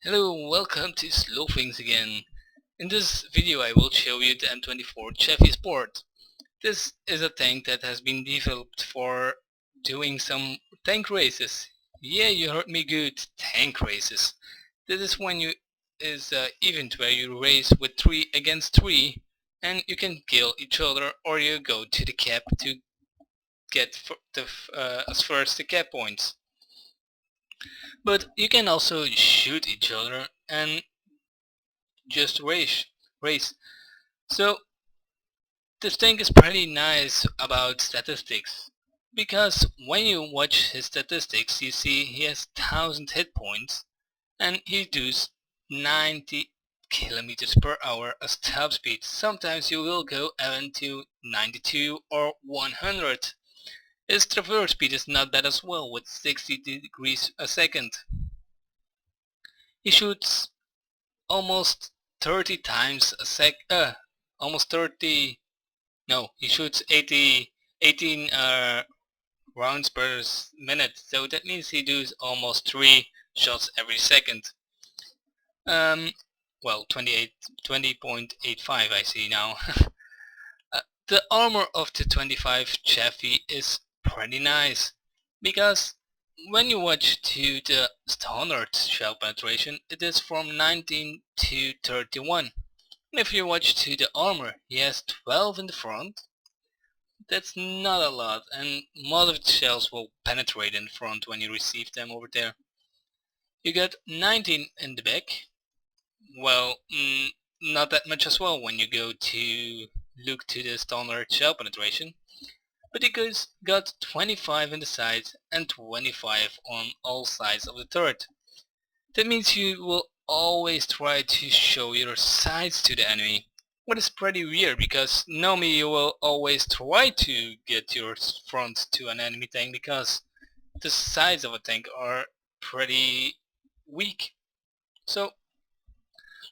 Hello, welcome to SlowFings again. In this video I will show you the M24 Chevy Sport. This is a tank that has been developed for doing some tank races. Yeah, you heard me good, tank races. This is when you is an event where you race with 3 against 3 and you can kill each other or you go to the cap to get as first the cap points. But you can also shoot each other and just race. So this thing is pretty nice about statistics, because when you watch his statistics you see he has 1000 hit points and he does 90 kilometers per hour as top speed. Sometimes you will go even to 92 or 100. His traverse speed is not bad as well, with 60 degrees a second. He shoots almost 30 times a almost 30. No, he shoots 18 rounds per minute, so that means he does almost 3 shots every second. Um, well, 20.85 I see now. The armor of the 25 Chevy is pretty nice, because when you watch to the standard shell penetration, it is from 19 to 31. And if you watch to the armor, he has 12 in the front. That's not a lot, and most of the shells will penetrate in front when you receive them over there. You got 19 in the back. Well, not that much as well when you go to look to the standard shell penetration. But it got 25 in the sides and 25 on all sides of the turret. That means you will always try to show your sides to the enemy. What is pretty weird, because normally you will always try to get your front to an enemy tank because the sides of a tank are pretty weak. So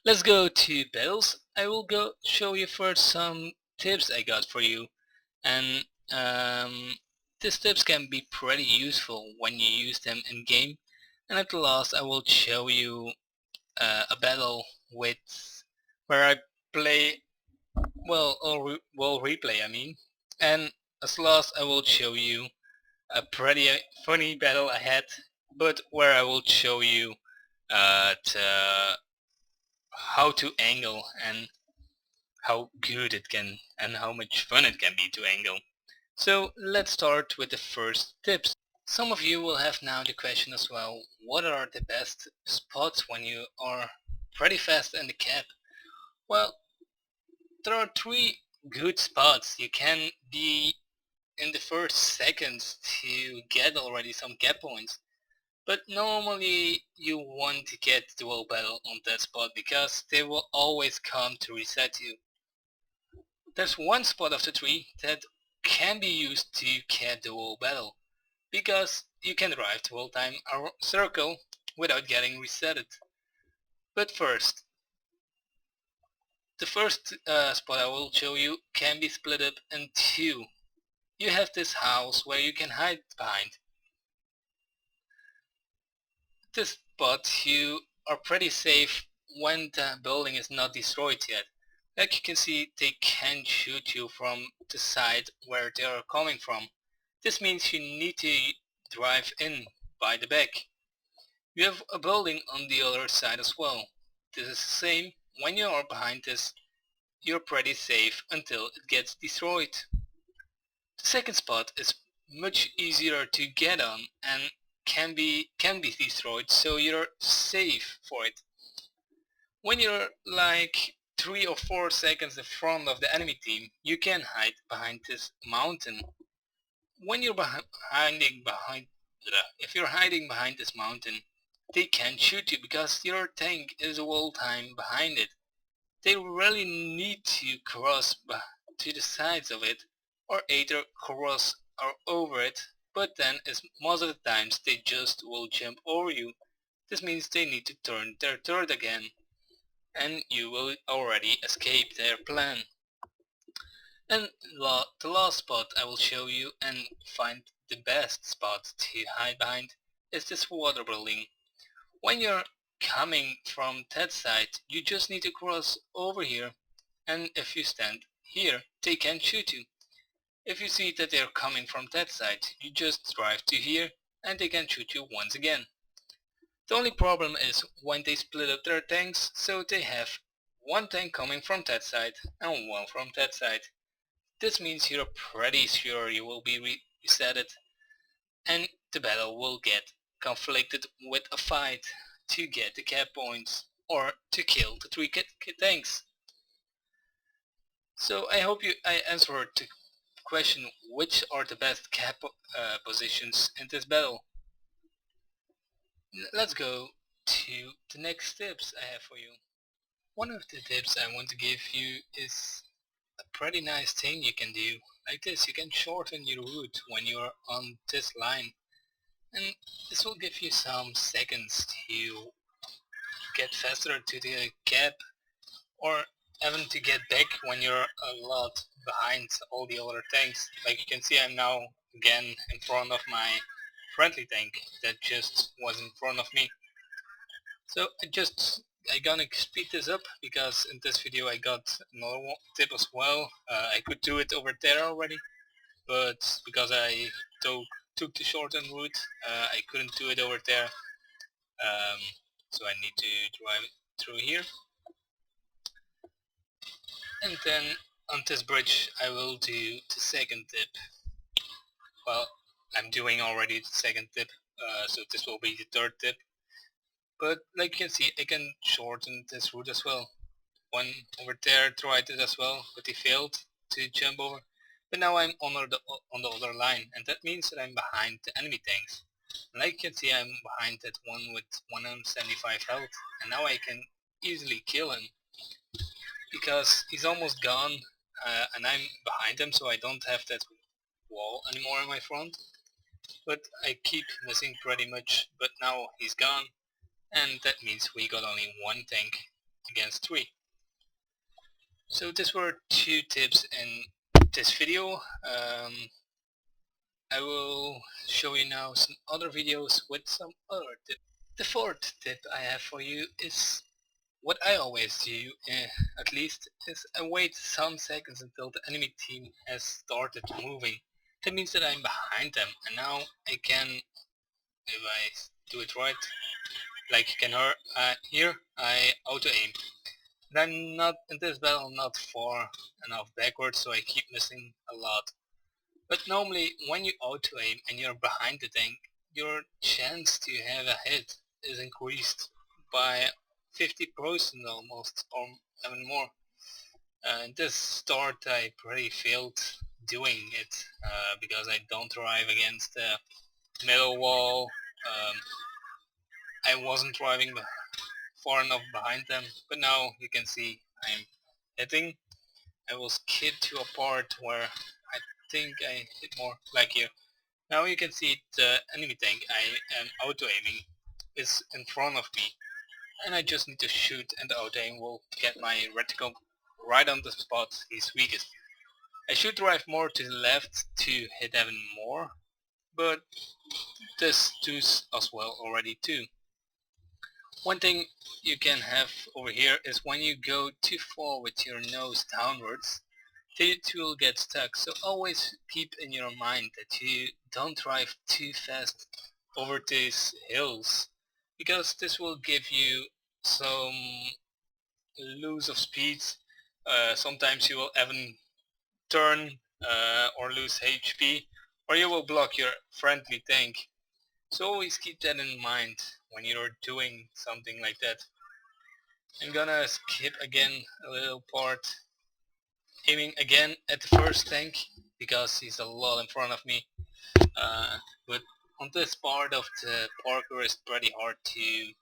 let's go to battles. I will go show you first some tips I got for you, and these tips can be pretty useful when you use them in game. And at the last I will show you a battle with where I play replay I mean, and as last I will show you a pretty funny battle I had, but where I will show you how to angle and how good it can and how much fun it can be to angle. So let's start with the first tips. Some of you will have now the question as well, what are the best spots when you are pretty fast in the cap? Well, there are 3 good spots. You can be in the first seconds to get already some cap points, but normally you want to get dual battle on that spot because they will always come to reset you. There's one spot of the 3 that can be used to get dual battle, because you can drive the whole time a circle without getting resetted. But first, the first spot I will show you can be split up in 2. You have this house where you can hide behind. This spot you are pretty safe when the building is not destroyed yet. Like you can see, they can shoot you from the side where they are coming from. This means you need to drive in by the back. You have a building on the other side as well. This is the same. When you are behind this, you're pretty safe until it gets destroyed. The second spot is much easier to get on and can be destroyed, so you're safe for it. When you're like 3 or 4 seconds in front of the enemy team, you can hide behind this mountain. When you're if you're hiding behind this mountain, they can't shoot you because your tank is the whole time behind it. They really need to cross to the sides of it, or either cross or over it, but then as most of the times they just will jump over you. This means they need to turn their turret again, and you will already escape their plan. And the last spot I will show you and find the best spot to hide behind is this water building. When you're coming from that side, you just need to cross over here, and if you stand here, they can shoot you. If you see that they're coming from that side, you just drive to here, and they can shoot you once again. The only problem is when they split up their tanks, so they have one tank coming from that side and one from that side. This means you're pretty sure you will be resetted, and the battle will get conflicted with a fight to get the cap points or to kill the 3 tanks. So I hope I answered the question, which are the best cap positions in this battle. Let's go to the next tips I have for you. One of the tips I want to give you is a pretty nice thing you can do. Like this, you can shorten your route when you're on this line, and this will give you some seconds to get faster to the cap, or even to get back when you're a lot behind all the other tanks. Like you can see, I'm now again in front of my friendly tank that just was in front of me. So I gonna speed this up because in this video I got another tip as well. I could do it over there already, but because I took the shortened route, I couldn't do it over there. So I need to drive through here, and then on this bridge I will do the second tip. Well, I'm doing already the second tip, so this will be the third tip. But like you can see, I can shorten this route as well. One over there tried it as well, but he failed to jump over. But now I'm on the other line, and that means that I'm behind the enemy tanks. And like you can see, I'm behind that one with 175 health, and now I can easily kill him because he's almost gone, and I'm behind him, so I don't have that wall anymore in my front. But I keep missing pretty much, but now he's gone, and that means we got only one tank against 3. So these were 2 tips in this video. I will show you now some other videos with some other tips. The 4th tip I have for you is what I always do, at least, is I wait some seconds until the enemy team has started moving. That means that I'm behind them, and now I can, if I do it right, like you can hear, I auto-aim. And I'm not, in this battle, not far enough backwards, so I keep missing a lot. But normally, when you auto-aim and you're behind the tank, your chance to have a hit is increased by 50% almost, or even more. In this start I pretty failed doing it, because I don't drive against the middle wall. I wasn't driving far enough behind them, but now you can see I'm hitting. I will skip to a part where I think I hit more, like here. Now you can see the enemy tank I am auto-aiming is in front of me, and I just need to shoot, and the auto-aim will get my reticle right on the spot he's weakest. I should drive more to the left to hit even more, but this does as well already too. One thing you can have over here is when you go too far with your nose downwards, the tool gets stuck, so always keep in your mind that you don't drive too fast over these hills, because this will give you some lose of speed. Sometimes you will even turn or lose HP, or you will block your friendly tank. So always keep that in mind when you're doing something like that. I'm gonna skip again a little part, aiming again at the first tank because he's a lot in front of me. But on this part of the parkour it's pretty hard to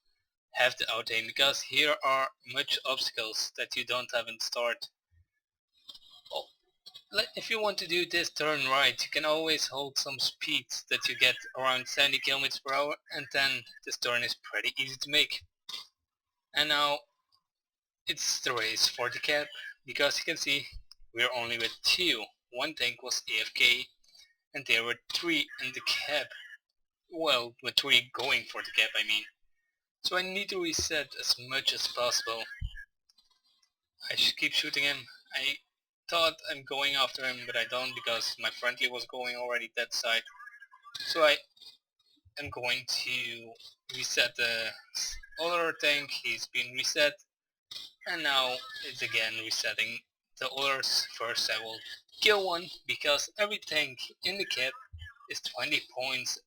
have the auto aim because here are much obstacles that you don't have in start. Oh, if you want to do this turn right, you can always hold some speed that you get around 70 km per hour, and then this turn is pretty easy to make. And now it's the race for the cap, because you can see we're only with 2. One tank was AFK and there were 3 in the cap. Well, with 3 going for the cap I mean. So I need to reset as much as possible. I should keep shooting him. I thought I'm going after him, but I don't because my friendly was going already that side. So I am going to reset the other tank. He's been reset, and now it's again resetting the others. First I will kill one because every tank in the cap is 20 points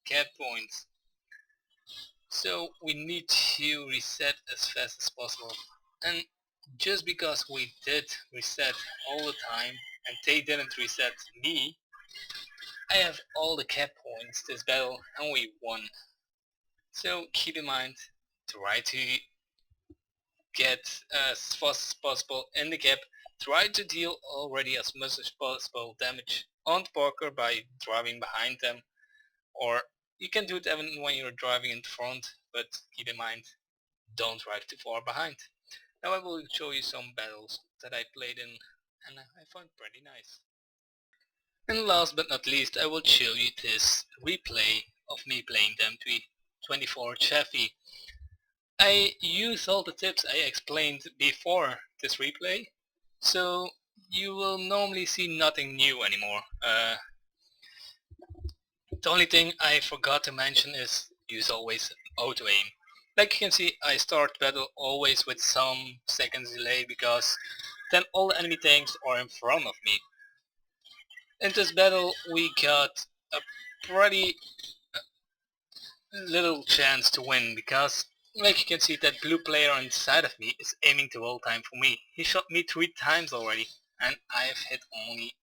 cap points. So we need to reset as fast as possible. And just because we did reset all the time and they didn't reset me, I have all the cap points this battle and we won. So keep in mind, try to get as fast as possible in the cap, try to deal already as much as possible damage on Parker by driving behind them, or you can do it even when you're driving in front, but keep in mind, don't drive too far behind. Now I will show you some battles that I played in and I found pretty nice. And last but not least, I will show you this replay of me playing the M24 Chaffee. I use all the tips I explained before this replay, so you will normally see nothing new anymore. The only thing I forgot to mention is use always auto aim. Like you can see, I start battle always with some seconds delay because then all the enemy tanks are in front of me. In this battle we got a pretty little chance to win because like you can see that blue player on the side of me is aiming the whole time for me. He shot me 3 times already and I've hit only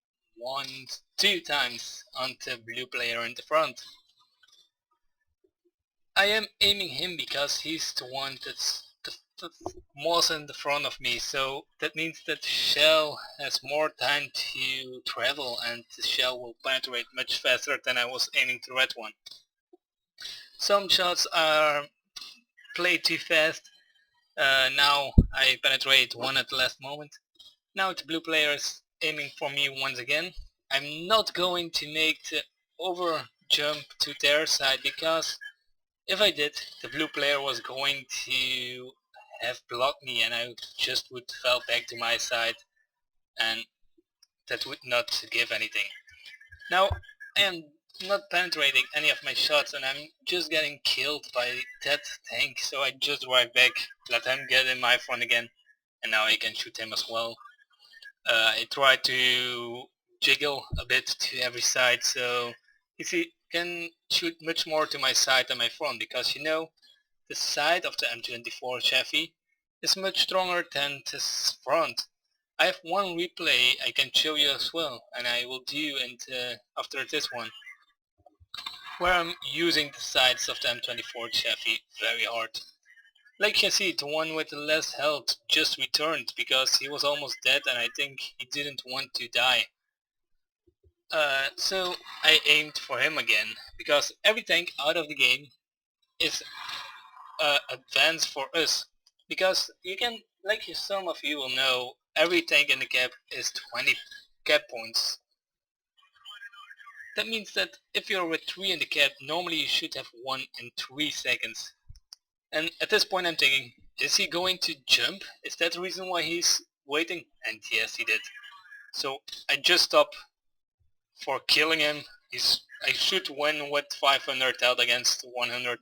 2 times on the blue player in the front. I am aiming him because he's the one that's the most in the front of me, so that means that the shell has more time to travel and the shell will penetrate much faster than I was aiming the red one. Some shots are played too fast. Now I penetrate one at the last moment. Now the blue player is aiming for me once again. I'm not going to make the over jump to their side because if I did, the blue player was going to have blocked me and I just would fall back to my side and that would not give anything. Now I am not penetrating any of my shots and I'm just getting killed by that tank, so I just drive back, let him get in my front again, and now I can shoot him as well. I try to jiggle a bit to every side, so you see, can shoot much more to my side than my front because you know the side of the M24 Chaffee is much stronger than this front. I have one replay I can show you as well, and I will do after this one, where I'm using the sides of the M24 Chaffee very hard. Like you can see, the one with the less health just returned because he was almost dead and I think he didn't want to die. So I aimed for him again, because every tank out of the game is advance for us. Because you can, like some of you will know, every tank in the cap is 20 cap points. That means that if you're with 3 in the cap, normally you should have 1 in 3 seconds. And at this point I'm thinking, is he going to jump? Is that the reason why he's waiting? And yes, he did. So I just stopped for killing him. I should win with 500 health against 100.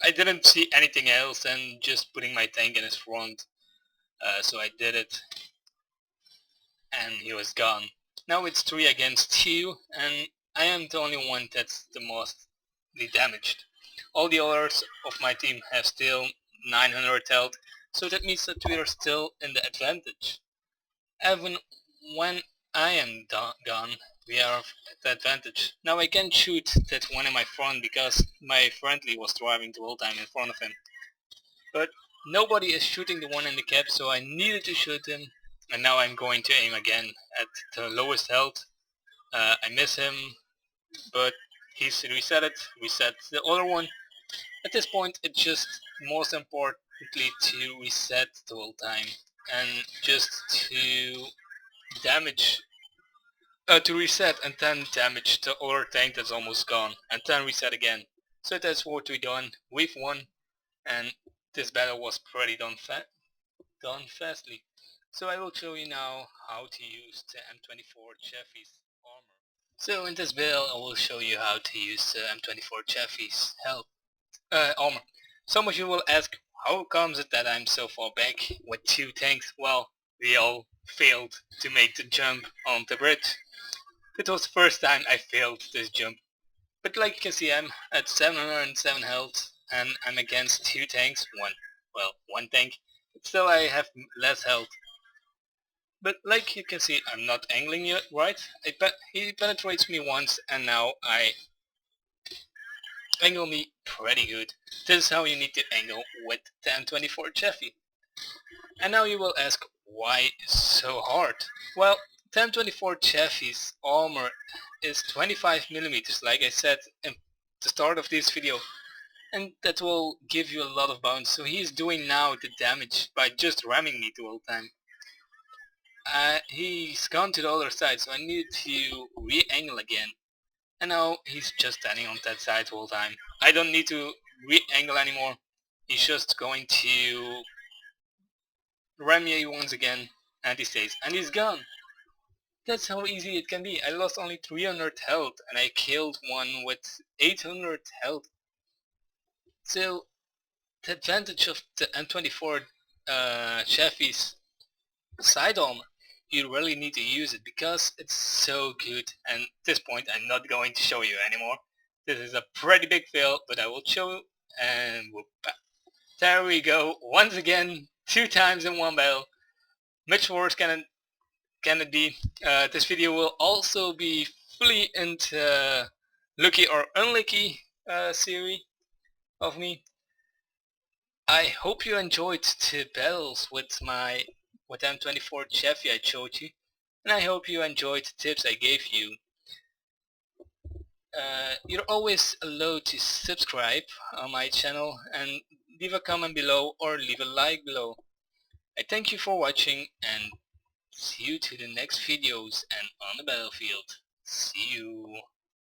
I didn't see anything else than just putting my tank in his front. So I did it and he was gone. Now it's 3 against 2 and I am the only one that's the mostly damaged. All the others of my team have still 900 health, so that means that we are still in the advantage. Even when I am gone, we are at the advantage. Now I can shoot that one in my front because my friendly was driving the whole time in front of him. But nobody is shooting the one in the cap, so I needed to shoot him. And now I'm going to aim again at the lowest health. I miss him, but he's reset the other one. At this point it's just most importantly to reset the whole time and just to damage to reset and then damage the other tank that's almost gone, and then reset again. So that's what we done. We've won, and this battle was pretty done fastly. So I will show you now how to use the M24 Chaffee's armor. So in this build I will show you how to use the M24 Chaffee's armor. Some of you will ask, how comes it that I'm so far back with 2 tanks? Well, we all failed to make the jump on the bridge. It was the first time I failed this jump. But like you can see, I'm at 707 health and I'm against 2 tanks, one tank, but still I have less health. But like you can see, I'm not angling yet, right? He penetrates me once and now I angle me pretty good. This is how you need to angle with the M24 Chaffee. And now you will ask, why so hard? Well, the M24 Chaffee's armor is 25mm, like I said in the start of this video, and that will give you a lot of bounce. So he's doing now the damage by just ramming me the whole time. He's gone to the other side, so I need to re-angle again. And now he's just standing on that side the whole time. I don't need to re-angle anymore. He's just going to ram me once again, and he stays, and he's gone. That's how easy it can be. I lost only 300 health, and I killed one with 800 health. So the advantage of the M24 Chaffee's side armor, you really need to use it because it's so good, and at this point I'm not going to show you anymore. This is a pretty big fail, but I will show you, and whoop, there we go, once again, 2 times in one battle. Much worse can it be. This video will also be fully into lucky or unlucky series of me. I hope you enjoyed the battles with M24 Chaffee I showed you, and I hope you enjoyed the tips I gave you. You're always allowed to subscribe on my channel and leave a comment below or leave a like below. I thank you for watching and see you to the next videos and on the battlefield. See you.